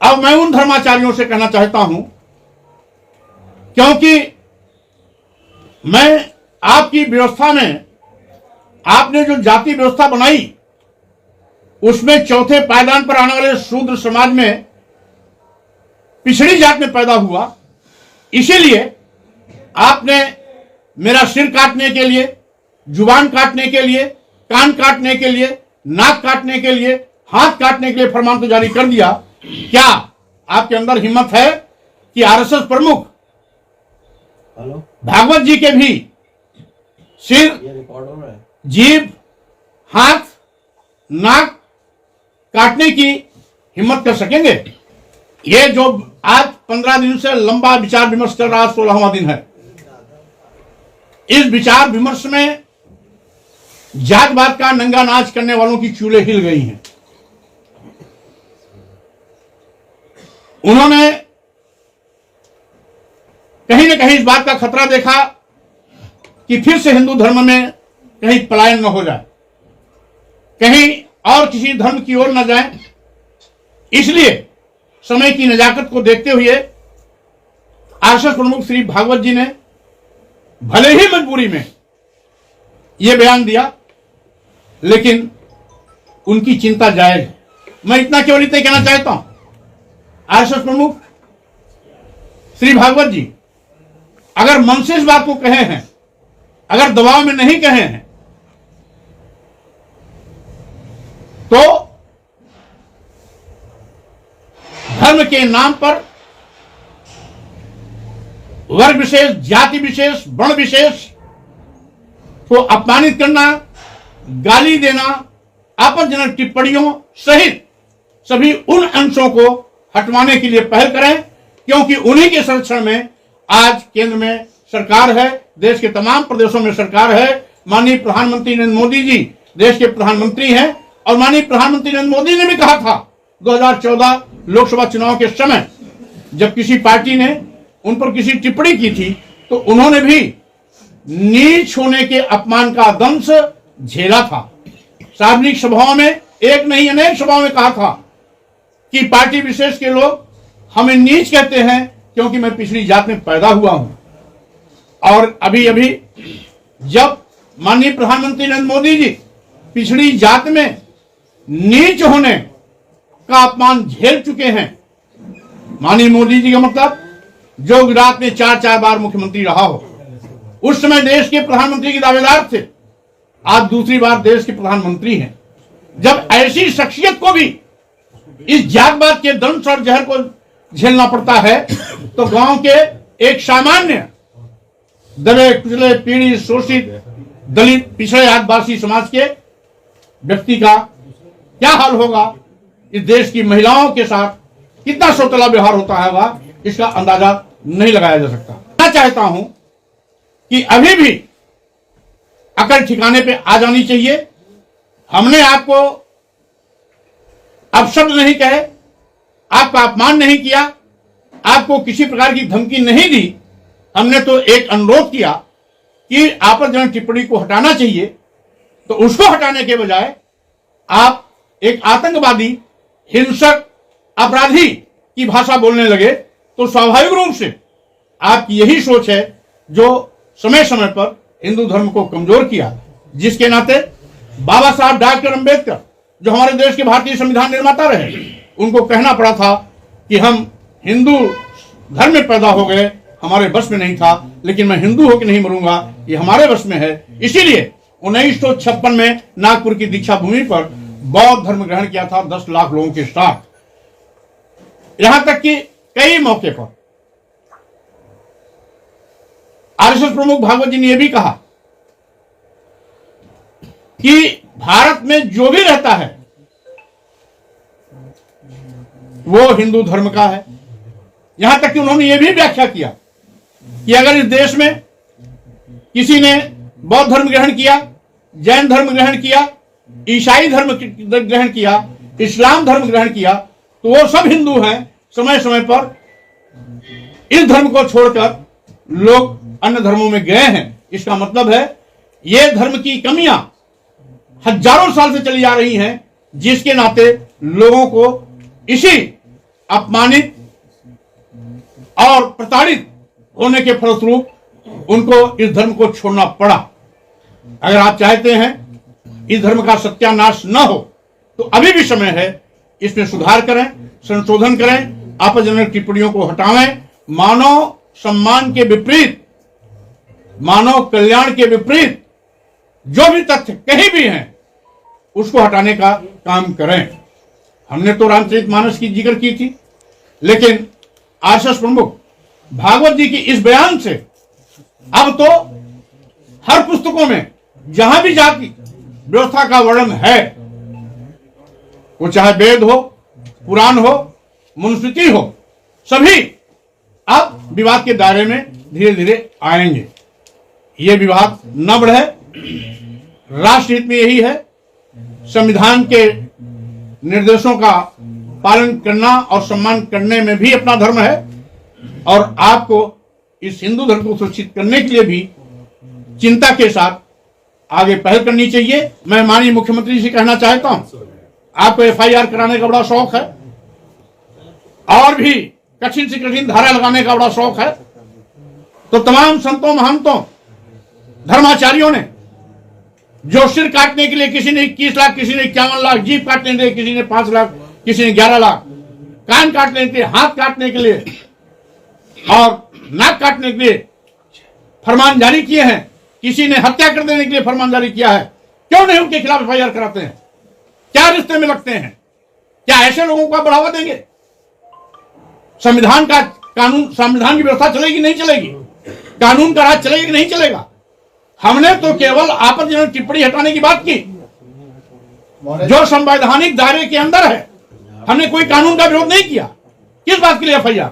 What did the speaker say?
अब मैं उन धर्माचार्यों से कहना चाहता हूं, क्योंकि मैं आपकी व्यवस्था में, आपने जो जाति व्यवस्था बनाई उसमें चौथे पायदान पर आने वाले शूद्र समाज में पिछड़ी जात में पैदा हुआ, इसीलिए आपने मेरा सिर काटने के लिए, जुबान काटने के लिए, कान काटने के लिए, नाक काटने के लिए, हाथ काटने के लिए फरमान तो जारी कर दिया। क्या आपके अंदर हिम्मत है कि आरएसएस प्रमुख भागवत जी के भी सिर, जीभ, हाथ, नाक काटने की हिम्मत कर सकेंगे? ये जो आज 15 दिन से लंबा विचार विमर्श कर रहा, 16वां दिन है। इस विचार विमर्श में जातवाद का नंगा नाच करने वालों की चूल्हे हिल गई हैं। उन्होंने कहीं न कहीं इस बात का खतरा देखा कि फिर से हिंदू धर्म में कहीं पलायन न हो जाए, कहीं और किसी धर्म की ओर न जाए। इसलिए समय की नजाकत को देखते हुए आरएसएस प्रमुख श्री भागवत जी ने भले ही मजबूरी में यह बयान दिया, लेकिन उनकी चिंता जायज है। मैं इतना केवल इतना कहना चाहता हूं, आरएसएस प्रमुख श्री भागवत जी अगर मन से इस बात को कहे हैं, अगर दबाव में नहीं कहे हैं, तो धर्म के नाम पर वर्ग विशेष, जाति विशेष, वर्ण विशेष को अपमानित करना, गाली देना, आपत्तिजनक टिप्पणियों सहित सभी उन अंशों को हटवाने के लिए पहल करें, क्योंकि उन्हीं के संरक्षण में आज केंद्र में सरकार है, देश के तमाम प्रदेशों में सरकार है। माननीय प्रधानमंत्री नरेंद्र मोदी जी देश के प्रधानमंत्री हैं, और माननीय प्रधानमंत्री नरेंद्र मोदी ने भी कहा था 2014 लोकसभा चुनाव के समय, जब किसी पार्टी ने उन पर किसी टिप्पणी की थी, तो उन्होंने भी नीच होने के अपमान का दंश झेला था। सार्वजनिक सभाओं में, एक नहीं अनेक सभाओं में कहा था कि पार्टी विशेष के लोग हमें नीच कहते हैं क्योंकि मैं पिछड़ी जात में पैदा हुआ हूं। और अभी अभी जब माननीय प्रधानमंत्री नरेंद्र मोदी जी पिछड़ी जात में नीच होने का अपमान झेल चुके हैं, माननीय मोदी जी का मतलब जो गुजरात में 4 बार मुख्यमंत्री रहा हो, उस समय देश के प्रधानमंत्री के दावेदार थे, आज दूसरी बार देश के प्रधानमंत्री हैं। जब ऐसी शख्सियत को भी इस जातवाद के दंश और जहर को झेलना पड़ता है, तो गांव के एक सामान्य दबे कुचले, पीड़ित, शोषित, दलित, पिछड़े आदिवासी समाज के व्यक्ति का क्या हाल होगा, इस देश की महिलाओं के साथ कितना सौतेला व्यवहार होता है, इसका अंदाजा नहीं लगाया जा सकता। मैं चाहता हूं कि अभी भी अकल ठिकाने पे आ जानी चाहिए। हमने आपको अपशब्द नहीं कहे, आपका अपमान नहीं किया, आपको किसी प्रकार की धमकी नहीं दी। हमने तो एक अनुरोध किया कि आपत्तिजनक टिप्पणी को हटाना चाहिए, तो उसको हटाने के बजाय आप एक आतंकवादी, हिंसक, अपराधी की भाषा बोलने लगे, तो स्वाभाविक रूप से आपकी यही सोच है जो समय समय पर हिंदू धर्म को कमजोर किया। जिसके नाते बाबा साहब डॉक्टर अंबेडकर, जो हमारे देश के भारतीय संविधान निर्माता रहे, उनको कहना पड़ा था कि हम हिंदू धर्म में पैदा हो गए, हमारे बस में नहीं था, लेकिन मैं हिंदू होकर नहीं मरूंगा, ये हमारे बस में है। इसीलिए 1956 में नागपुर की दीक्षा भूमि पर बौद्ध धर्म ग्रहण किया था 10 लाख लोगों के साथ। यहां तक कि कई मौके पर आरएसएस प्रमुख भागवत जी ने यह भी कहा कि भारत में जो भी रहता है वो हिंदू धर्म का है। यहां तक कि उन्होंने यह भी व्याख्या किया कि अगर इस देश में किसी ने बौद्ध धर्म ग्रहण किया, जैन धर्म ग्रहण किया, ईसाई धर्म ग्रहण किया, इस्लाम धर्म ग्रहण किया, तो वो सब हिंदू हैं। समय समय पर इस धर्म को छोड़कर लोग अन्य धर्मों में गए हैं। इसका मतलब है ये धर्म की कमियां हजारों साल से चली आ रही हैं, जिसके नाते लोगों को इसी अपमानित और प्रताड़ित होने के फलस्वरूप उनको इस धर्म को छोड़ना पड़ा। अगर आप चाहते हैं इस धर्म का सत्यानाश न हो तो अभी भी समय है, इसमें सुधार करें, संशोधन करें, आपत्तिजनक टिप्पणियों को हटावें, मानव सम्मान के विपरीत, मानव कल्याण के विपरीत जो भी तथ्य कहीं भी हैं उसको हटाने का काम करें। हमने तो रामचरितमानस की जिक्र की थी, लेकिन आरएसएस प्रमुख भागवत जी की इस बयान से अब तो हर पुस्तकों में जहां भी जाति व्यवस्था का वर्णन है, वो चाहे वेद हो, पुराण हो, मनुस्मृति हो, सभी अब विवाद के दायरे में धीरे धीरे आएंगे। ये विवाद न बढ़े, राष्ट्रहित में यही है। संविधान के निर्देशों का पालन करना और सम्मान करने में भी अपना धर्म है, और आपको इस हिंदू धर्म को सुरक्षित करने के लिए भी चिंता के साथ आगे पहल करनी चाहिए। मैं माननीय मुख्यमंत्री जी से कहना चाहता हूं, आपको एफआईआर कराने का बड़ा शौक है और भी कठिन से कठिन धारा लगाने का बड़ा शौक है, तो तमाम संतों, महंतों, धर्माचार्यों ने जो सिर काटने के लिए किसी ने 21 लाख, किसी ने 51 लाख, जीभ काटने के लिए किसी ने 5 लाख, किसी ने 11 लाख, कान काटने के लिए, हाथ काटने के लिए और नाक काटने के लिए फरमान जारी किए हैं, किसी ने हत्या कर देने के लिए फरमान जारी किया है, क्यों नहीं उनके खिलाफ एफआईआर कराते हैं? क्या रिश्ते में लगते हैं? क्या ऐसे लोगों को बढ़ावा देंगे? संविधान का कानून, संविधान की व्यवस्था चलेगी नहीं चलेगी? कानून का राज चलेगा कि नहीं चलेगा? हमने तो केवल आपत्तिजनक टिप्पणी हटाने की बात की जो संवैधानिक दायरे के अंदर है। हमने कोई कानून का विरोध नहीं किया। किस बात के लिए एफआईआर?